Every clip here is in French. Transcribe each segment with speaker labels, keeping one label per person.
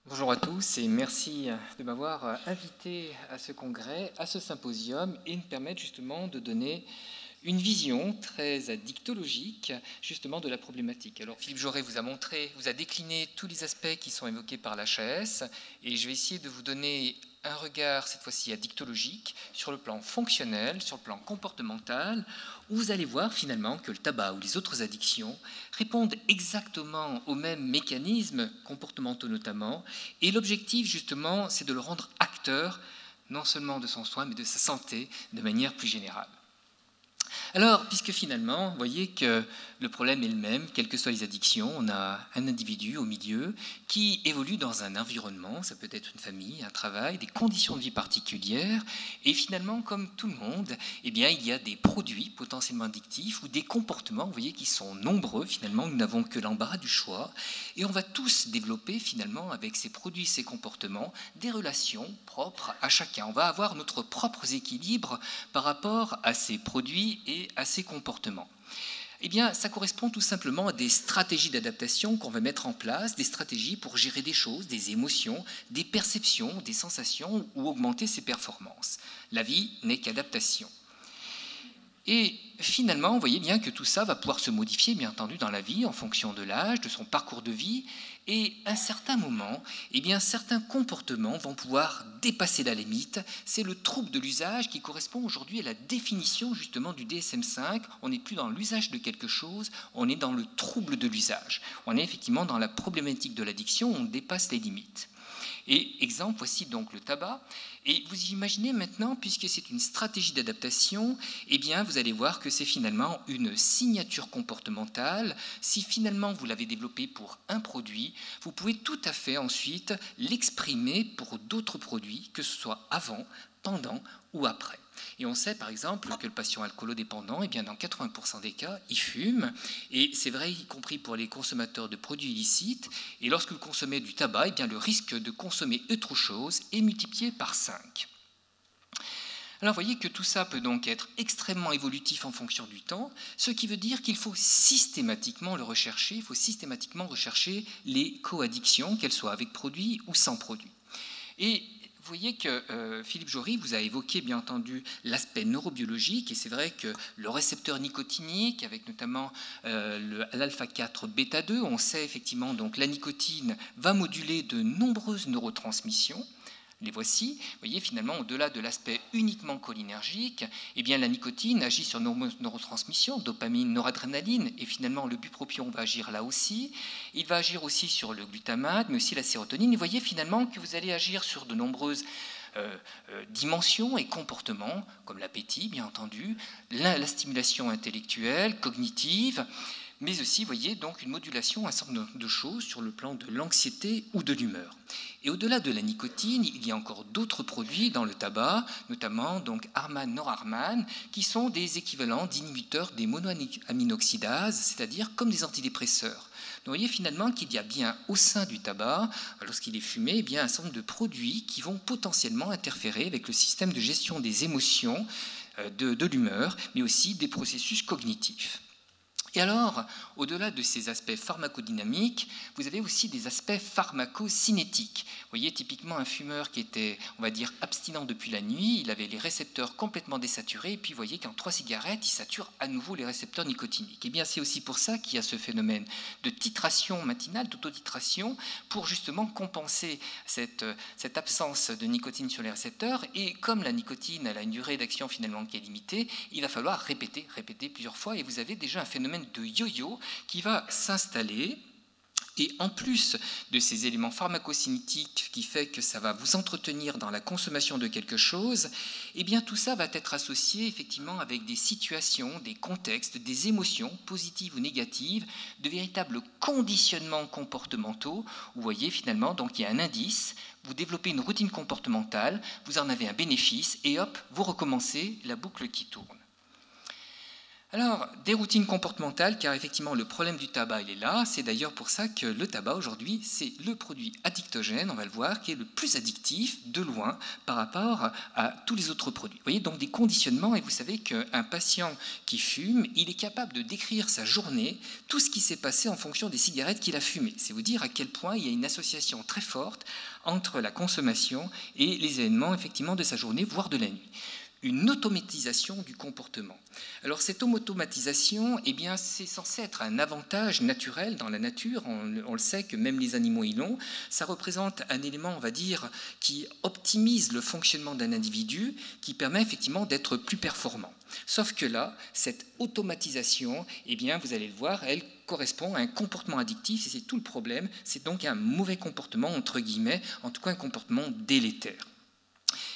Speaker 1: Bonjour à tous et merci de m'avoir invité à ce congrès, à ce symposium et me permettre justement de donner une vision très addictologique justement de la problématique. Alors Philippe Jaurès vous a décliné tous les aspects qui sont évoqués par l'HAS et je vais essayer de vous donner un regard cette fois-ci addictologique sur le plan fonctionnel, sur le plan comportemental, où vous allez voir finalement que le tabac ou les autres addictions répondent exactement aux mêmes mécanismes comportementaux notamment, et l'objectif justement c'est de le rendre acteur non seulement de son soin mais de sa santé de manière plus générale. Alors, puisque finalement, vous voyez que le problème est le même, quelles que soient les addictions, on a un individu au milieu qui évolue dans un environnement, ça peut être une famille, un travail, des conditions de vie particulières, et finalement, comme tout le monde, eh bien, il y a des produits potentiellement addictifs ou des comportements, vous voyez, qui sont nombreux, finalement, nous n'avons que l'embarras du choix, et on va tous développer, finalement, avec ces produits, ces comportements, des relations propres à chacun. On va avoir notre propre équilibre par rapport à ces produits et à ces comportements. Eh bien, ça correspond tout simplement à des stratégies d'adaptation qu'on va mettre en place, des stratégies pour gérer des choses, des émotions, des perceptions, des sensations ou augmenter ses performances. La vie n'est qu'adaptation. Et finalement, vous voyez bien que tout ça va pouvoir se modifier, bien entendu, dans la vie, en fonction de l'âge, de son parcours de vie. Et à un certain moment, eh bien, certains comportements vont pouvoir dépasser la limite. C'est le trouble de l'usage qui correspond aujourd'hui à la définition justement du DSM-5. On n'est plus dans l'usage de quelque chose, on est dans le trouble de l'usage. On est effectivement dans la problématique de l'addiction, on dépasse les limites. Et exemple, voici donc le tabac. Et vous imaginez maintenant, puisque c'est une stratégie d'adaptation, eh bien, vous allez voir que c'est finalement une signature comportementale. Si finalement vous l'avez développé pour un produit, vous pouvez tout à fait ensuite l'exprimer pour d'autres produits, que ce soit avant, pendant ou après. Et on sait par exemple que le patient alcoolodépendant, eh bien, dans 80% des cas, il fume, et c'est vrai y compris pour les consommateurs de produits illicites, et lorsque vous consommez du tabac, eh bien, le risque de consommer autre chose est multiplié par 5. Alors vous voyez que tout ça peut donc être extrêmement évolutif en fonction du temps, ce qui veut dire qu'il faut systématiquement le rechercher, il faut systématiquement rechercher les co-addictions, qu'elles soient avec produits ou sans produits. Et vous voyez que Philippe Jaurès vous a évoqué bien entendu l'aspect neurobiologique, et c'est vrai que le récepteur nicotinique, avec notamment l'alpha-4 bêta-2, on sait effectivement donc la nicotine va moduler de nombreuses neurotransmissions. Les voici. Vous voyez, finalement, au-delà de l'aspect uniquement cholinergique, eh bien, la nicotine agit sur nos neurotransmissions, dopamine, noradrénaline, et finalement, le bupropion va agir là aussi. Il va agir aussi sur le glutamate, mais aussi la sérotonine. Et vous voyez finalement que vous allez agir sur de nombreuses dimensions et comportements, comme l'appétit, bien entendu, la stimulation intellectuelle, cognitive, mais aussi, vous voyez, donc une modulation, un certain nombre de choses sur le plan de l'anxiété ou de l'humeur. Et au-delà de la nicotine, il y a encore d'autres produits dans le tabac, notamment donc Harman, Norharman, qui sont des équivalents d'inhibiteurs des monoaminoxydases, c'est-à-dire comme des antidépresseurs. Donc vous voyez finalement qu'il y a bien au sein du tabac, lorsqu'il est fumé, eh bien, un certain nombre de produits qui vont potentiellement interférer avec le système de gestion des émotions, de l'humeur, mais aussi des processus cognitifs. Et alors, au-delà de ces aspects pharmacodynamiques, vous avez aussi des aspects pharmacocinétiques. Vous voyez, typiquement un fumeur qui était, on va dire, abstinent depuis la nuit, il avait les récepteurs complètement désaturés, et puis vous voyez qu'en 3 cigarettes, il sature à nouveau les récepteurs nicotiniques. Et bien, c'est aussi pour ça qu'il y a ce phénomène de titration matinale, d'autotitration, pour justement compenser cette absence de nicotine sur les récepteurs. Et comme la nicotine elle a une durée d'action finalement qui est limitée, il va falloir répéter plusieurs fois, et vous avez déjà un phénomène de yo-yo qui va s'installer. Et en plus de ces éléments pharmacocinétiques qui fait que ça va vous entretenir dans la consommation de quelque chose, eh bien tout ça va être associé effectivement avec des situations, des contextes, des émotions positives ou négatives, de véritables conditionnements comportementaux. Vous voyez finalement, donc il y a un indice, vous développez une routine comportementale, vous en avez un bénéfice et hop, vous recommencez la boucle qui tourne. Alors, des routines comportementales, car effectivement le problème du tabac, il est là. C'est d'ailleurs pour ça que le tabac, aujourd'hui, c'est le produit addictogène, on va le voir, qui est le plus addictif, de loin, par rapport à tous les autres produits. Vous voyez, donc des conditionnements, et vous savez qu'un patient qui fume, il est capable de décrire sa journée, tout ce qui s'est passé en fonction des cigarettes qu'il a fumées. C'est vous dire à quel point il y a une association très forte entre la consommation et les événements, effectivement, de sa journée, voire de la nuit. Une automatisation du comportement. Alors cette automatisation, eh bien, c'est censé être un avantage naturel dans la nature, on le sait que même les animaux y l'ont, ça représente un élément, on va dire, qui optimise le fonctionnement d'un individu, qui permet effectivement d'être plus performant. Sauf que là, cette automatisation, eh bien, vous allez le voir, elle correspond à un comportement addictif, et c'est tout le problème, c'est donc un mauvais comportement, entre guillemets, en tout cas un comportement délétère.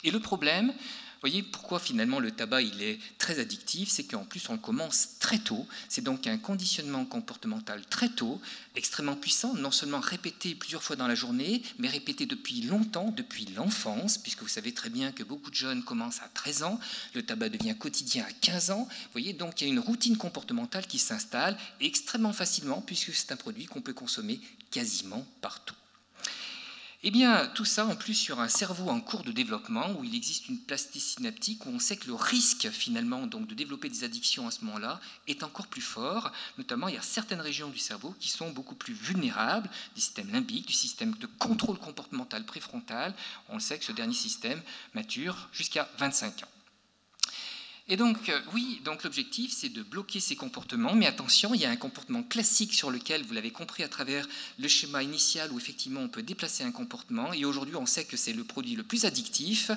Speaker 1: Et le problème, vous voyez pourquoi finalement le tabac il est très addictif, c'est qu'en plus on le commence très tôt, c'est donc un conditionnement comportemental très tôt, extrêmement puissant, non seulement répété plusieurs fois dans la journée, mais répété depuis longtemps, depuis l'enfance, puisque vous savez très bien que beaucoup de jeunes commencent à 13 ans, le tabac devient quotidien à 15 ans, vous voyez, donc il y a une routine comportementale qui s'installe extrêmement facilement, puisque c'est un produit qu'on peut consommer quasiment partout. Eh bien, tout ça en plus sur un cerveau en cours de développement où il existe une plasticité synaptique, où on sait que le risque finalement donc, de développer des addictions à ce moment-là est encore plus fort. Notamment, il y a certaines régions du cerveau qui sont beaucoup plus vulnérables, du système limbique, du système de contrôle comportemental préfrontal. On le sait que ce dernier système mature jusqu'à 25 ans. Et donc, oui, donc l'objectif, c'est de bloquer ces comportements, mais attention, il y a un comportement classique sur lequel, vous l'avez compris à travers le schéma initial, où effectivement on peut déplacer un comportement, et aujourd'hui on sait que c'est le produit le plus addictif,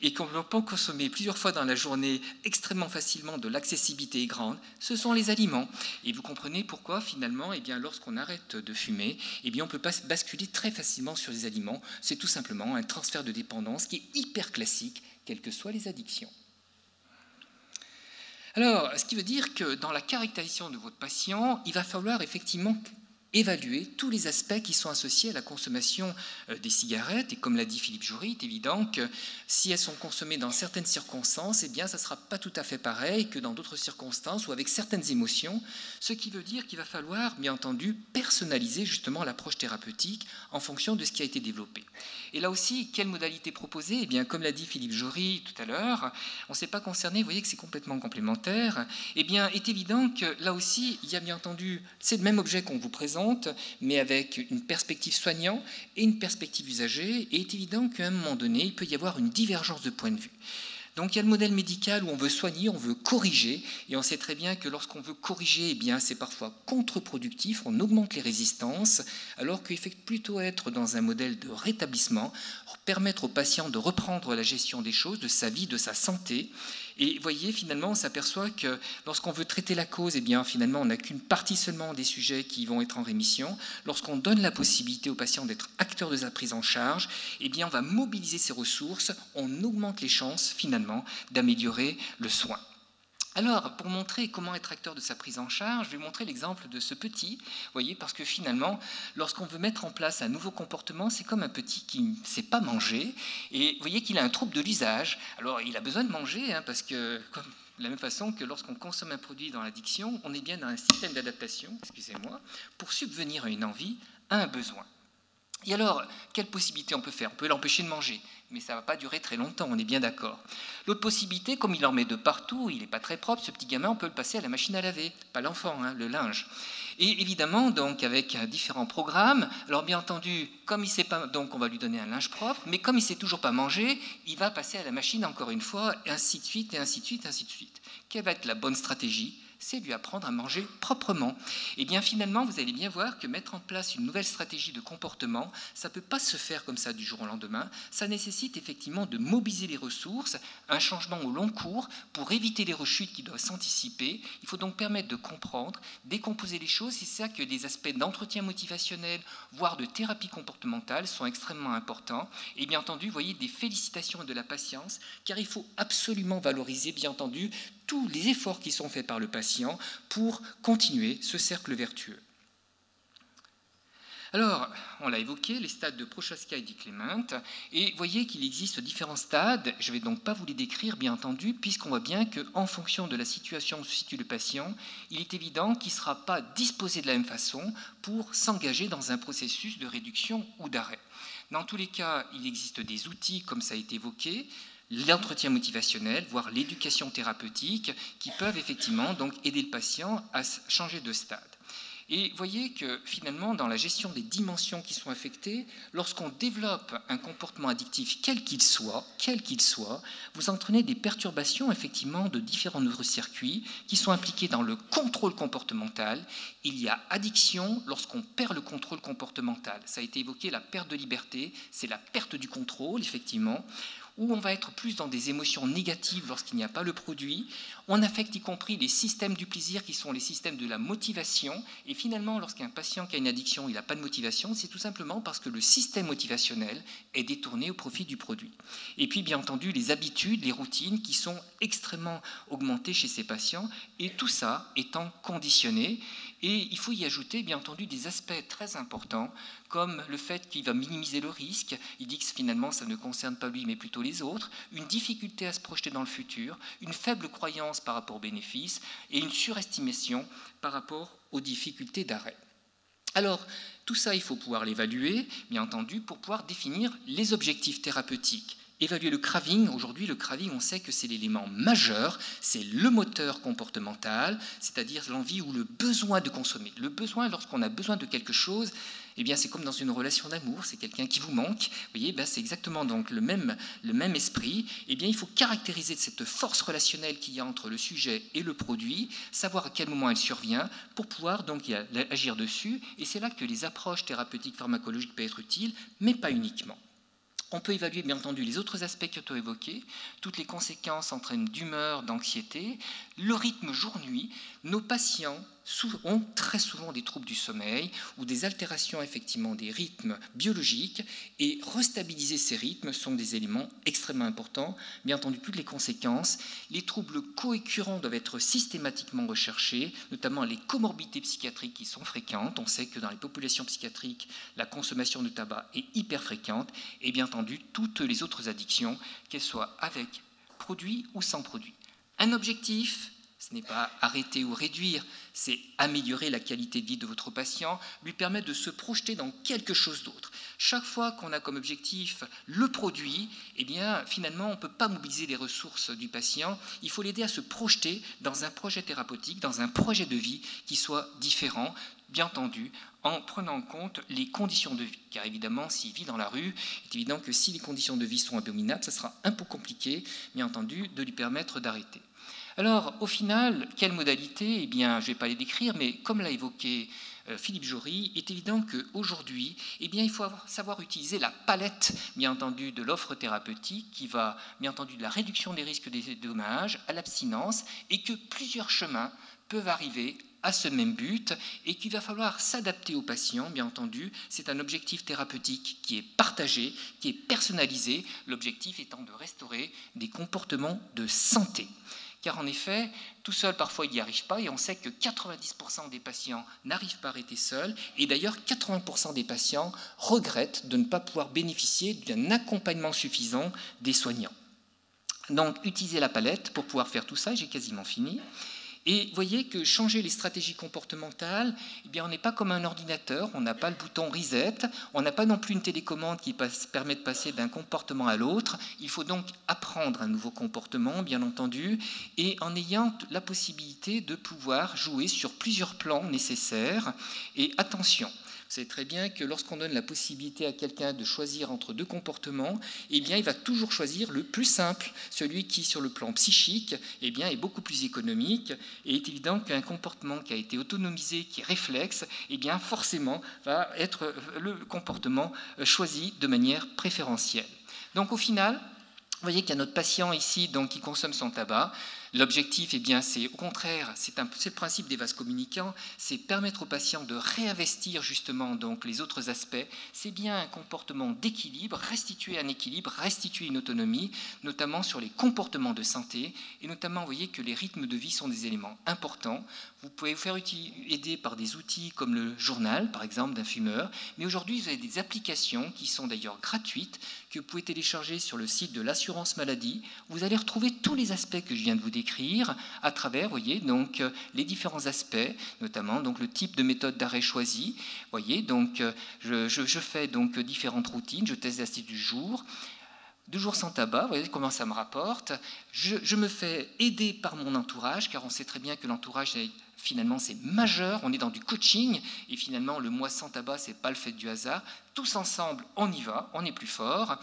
Speaker 1: et qu'on peut consommer plusieurs fois dans la journée extrêmement facilement, de l'accessibilité est grande, ce sont les aliments. Et vous comprenez pourquoi, finalement, eh bien, lorsqu'on arrête de fumer, eh bien, on peut basculer très facilement sur les aliments. C'est tout simplement un transfert de dépendance qui est hyper classique, quelles que soient les addictions. Alors, ce qui veut dire que dans la caractérisation de votre patient, il va falloir effectivement évaluer tous les aspects qui sont associés à la consommation des cigarettes. Et comme l'a dit Philippe Jory, il est évident que si elles sont consommées dans certaines circonstances, eh bien, ça ne sera pas tout à fait pareil que dans d'autres circonstances ou avec certaines émotions, ce qui veut dire qu'il va falloir, bien entendu, personnaliser justement l'approche thérapeutique en fonction de ce qui a été développé. Et là aussi, quelle modalité proposer ? Eh bien, comme l'a dit Philippe Jory tout à l'heure, on ne s'est pas concerné, vous voyez que c'est complètement complémentaire. Eh bien, il est évident que là aussi, il y a bien entendu, c'est le même objet qu'on vous présente, mais avec une perspective soignant et une perspective usagée, et il est évident qu'à un moment donné, il peut y avoir une divergence de point de vue. Donc il y a le modèle médical où on veut soigner, on veut corriger, et on sait très bien que lorsqu'on veut corriger, eh bien, c'est parfois contre-productif, on augmente les résistances, alors qu'il faut plutôt être dans un modèle de rétablissement, permettre au patient de reprendre la gestion des choses, de sa vie, de sa santé. Et vous voyez, finalement, on s'aperçoit que lorsqu'on veut traiter la cause, eh bien, finalement, on n'a qu'une partie seulement des sujets qui vont être en rémission. Lorsqu'on donne la possibilité au patient d'être acteur de sa prise en charge, eh bien, on va mobiliser ses ressources, on augmente les chances, finalement, d'améliorer le soin. Alors, pour montrer comment être acteur de sa prise en charge, je vais montrer l'exemple de ce petit, vous voyez, parce que finalement, lorsqu'on veut mettre en place un nouveau comportement, c'est comme un petit qui ne sait pas manger, et vous voyez qu'il a un trouble de l'usage. Alors, il a besoin de manger, hein, parce que, de la même façon que lorsqu'on consomme un produit dans l'addiction, on est bien dans un système d'adaptation, excusez-moi, pour subvenir à une envie, à un besoin. Et alors, quelle possibilité on peut faire ? On peut l'empêcher de manger, mais ça ne va pas durer très longtemps, on est bien d'accord. L'autre possibilité, comme il en met de partout, il n'est pas très propre, ce petit gamin, on peut le passer à la machine à laver, pas l'enfant, hein, le linge. Et évidemment, donc, avec différents programmes, alors bien entendu, comme il ne sait pas, donc on va lui donner un linge propre, mais comme il ne sait toujours pas manger, il va passer à la machine encore une fois, et ainsi de suite, et ainsi de suite, et ainsi de suite. Quelle va être la bonne stratégie ? C'est lui apprendre à manger proprement. Et bien finalement, vous allez bien voir que mettre en place une nouvelle stratégie de comportement, ça ne peut pas se faire comme ça du jour au lendemain. Ça nécessite effectivement de mobiliser les ressources, un changement au long cours pour éviter les rechutes qui doivent s'anticiper. Il faut donc permettre de comprendre, décomposer les choses. C'est ça que les aspects d'entretien motivationnel, voire de thérapie comportementale sont extrêmement importants. Et bien entendu, vous voyez, des félicitations et de la patience, car il faut absolument valoriser, bien entendu, tous les efforts qui sont faits par le patient pour continuer ce cercle vertueux. Alors, on l'a évoqué, les stades de Prochaska et Di-Clement, et voyez qu'il existe différents stades, je ne vais donc pas vous les décrire, bien entendu, puisqu'on voit bien qu'en fonction de la situation où se situe le patient, il est évident qu'il ne sera pas disposé de la même façon pour s'engager dans un processus de réduction ou d'arrêt. Dans tous les cas, il existe des outils, comme ça a été évoqué, l'entretien motivationnel, voire l'éducation thérapeutique, qui peuvent effectivement donc aider le patient à changer de stade. Et voyez que finalement, dans la gestion des dimensions qui sont affectées, lorsqu'on développe un comportement addictif, quel qu'il soit, vous entraînez des perturbations effectivement de différents neurocircuits qui sont impliqués dans le contrôle comportemental. Il y a addiction lorsqu'on perd le contrôle comportemental. Ça a été évoqué, la perte de liberté, c'est la perte du contrôle, effectivement, où on va être plus dans des émotions négatives lorsqu'il n'y a pas le produit. On affecte y compris les systèmes du plaisir qui sont les systèmes de la motivation. Et finalement, lorsqu'un patient qui a une addiction, il n'a pas de motivation, c'est tout simplement parce que le système motivationnel est détourné au profit du produit. Et puis, bien entendu, les habitudes, les routines qui sont extrêmement augmentées chez ces patients, et tout ça étant conditionné. Et il faut y ajouter, bien entendu, des aspects très importants, comme le fait qu'il va minimiser le risque, il dit que finalement ça ne concerne pas lui mais plutôt les autres, une difficulté à se projeter dans le futur, une faible croyance par rapport aux bénéfices et une surestimation par rapport aux difficultés d'arrêt. Alors, tout ça, il faut pouvoir l'évaluer, bien entendu, pour pouvoir définir les objectifs thérapeutiques. Évaluer le craving, aujourd'hui le craving, on sait que c'est l'élément majeur, c'est le moteur comportemental, c'est-à-dire l'envie ou le besoin de consommer. Le besoin, lorsqu'on a besoin de quelque chose, eh bien c'est comme dans une relation d'amour, c'est quelqu'un qui vous manque, vous voyez, ben c'est exactement donc le même esprit. Eh bien il faut caractériser cette force relationnelle qu'il y a entre le sujet et le produit, savoir à quel moment elle survient pour pouvoir donc agir dessus, et c'est là que les approches thérapeutiques pharmacologiques peuvent être utiles, mais pas uniquement. On peut évaluer bien entendu les autres aspects que tu as évoqués, toutes les conséquences en termes d'humeur, d'anxiété, le rythme jour-nuit. Nos patients ont très souvent des troubles du sommeil ou des altérations effectivement des rythmes biologiques, et restabiliser ces rythmes sont des éléments extrêmement importants. Bien entendu, toutes les conséquences, les troubles co-récurrents doivent être systématiquement recherchés, notamment les comorbidités psychiatriques qui sont fréquentes. On sait que dans les populations psychiatriques, la consommation de tabac est hyper fréquente, et bien entendu, toutes les autres addictions, qu'elles soient avec produit ou sans produit. Un objectif, ce n'est pas arrêter ou réduire, c'est améliorer la qualité de vie de votre patient, lui permettre de se projeter dans quelque chose d'autre. Chaque fois qu'on a comme objectif le produit, eh bien, finalement, on ne peut pas mobiliser les ressources du patient. Il faut l'aider à se projeter dans un projet thérapeutique, dans un projet de vie qui soit différent, bien entendu, en prenant en compte les conditions de vie. Car évidemment, s'il vit dans la rue, il est évident que si les conditions de vie sont abominables, ça sera un peu compliqué, bien entendu, de lui permettre d'arrêter. Alors, au final, quelles modalités? Eh bien, je ne vais pas les décrire, mais comme l'a évoqué Philippe Jory, il est évident qu'aujourd'hui, eh bien, il faut savoir utiliser la palette, bien entendu, de l'offre thérapeutique qui va, bien entendu, de la réduction des risques des dommages à l'abstinence, et que plusieurs chemins peuvent arriver à ce même but, et qu'il va falloir s'adapter aux patients, bien entendu. C'est un objectif thérapeutique qui est partagé, qui est personnalisé, l'objectif étant de restaurer des comportements de santé. Car en effet, tout seul, parfois, il n'y arrive pas, et on sait que 90% des patients n'arrivent pas à arrêter seuls, et d'ailleurs, 80% des patients regrettent de ne pas pouvoir bénéficier d'un accompagnement suffisant des soignants. Donc, utilisez la palette pour pouvoir faire tout ça, j'ai quasiment fini. Et voyez que changer les stratégies comportementales, eh bien, on n'est pas comme un ordinateur, on n'a pas le bouton reset, on n'a pas non plus une télécommande qui permet de passer d'un comportement à l'autre. Il faut donc apprendre un nouveau comportement, bien entendu, et en ayant la possibilité de pouvoir jouer sur plusieurs plans nécessaires. Et attention, vous savez très bien que lorsqu'on donne la possibilité à quelqu'un de choisir entre deux comportements, eh bien, il va toujours choisir le plus simple, celui qui, sur le plan psychique, eh bien, est beaucoup plus économique. Et il est évident qu'un comportement qui a été autonomisé, qui est réflexe, eh bien, forcément, va être le comportement choisi de manière préférentielle. Donc, au final, vous voyez qu'il y a notre patient ici donc, qui consomme son tabac. L'objectif, eh bien, c'est au contraire, c'est le principe des vases communicants, c'est permettre aux patients de réinvestir justement donc les autres aspects. C'est bien un comportement d'équilibre, restituer un équilibre, restituer une autonomie, notamment sur les comportements de santé, et notamment, vous voyez que les rythmes de vie sont des éléments importants. Vous pouvez vous faire aider par des outils comme le journal, par exemple, d'un fumeur, mais aujourd'hui, vous avez des applications qui sont d'ailleurs gratuites, que vous pouvez télécharger sur le site de l'assurance maladie. Vous allez retrouver tous les aspects que je viens de vous décrire à travers, vous voyez, donc les différents aspects, notamment donc le type de méthode d'arrêt choisi. Vous voyez, donc je fais donc différentes routines, je teste l'astuce du jour. 2 jours sans tabac, vous voyez comment ça me rapporte. Je me fais aider par mon entourage, car on sait très bien que l'entourage, finalement, c'est majeur. On est dans du coaching, et finalement, le mois sans tabac, ce n'est pas le fait du hasard. Tous ensemble, on y va, on est plus fort.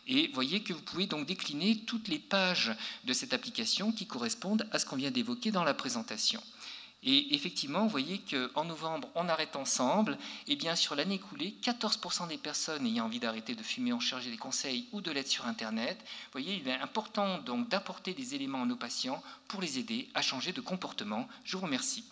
Speaker 1: Et vous voyez que vous pouvez donc décliner toutes les pages de cette application qui correspondent à ce qu'on vient d'évoquer dans la présentation. Et effectivement, vous voyez qu'en novembre, on arrête ensemble. Et bien, sur l'année écoulée, 14% des personnes ayant envie d'arrêter de fumer ont chargé des conseils ou de l'aide sur Internet. Vous voyez, il est important donc d'apporter des éléments à nos patients pour les aider à changer de comportement. Je vous remercie.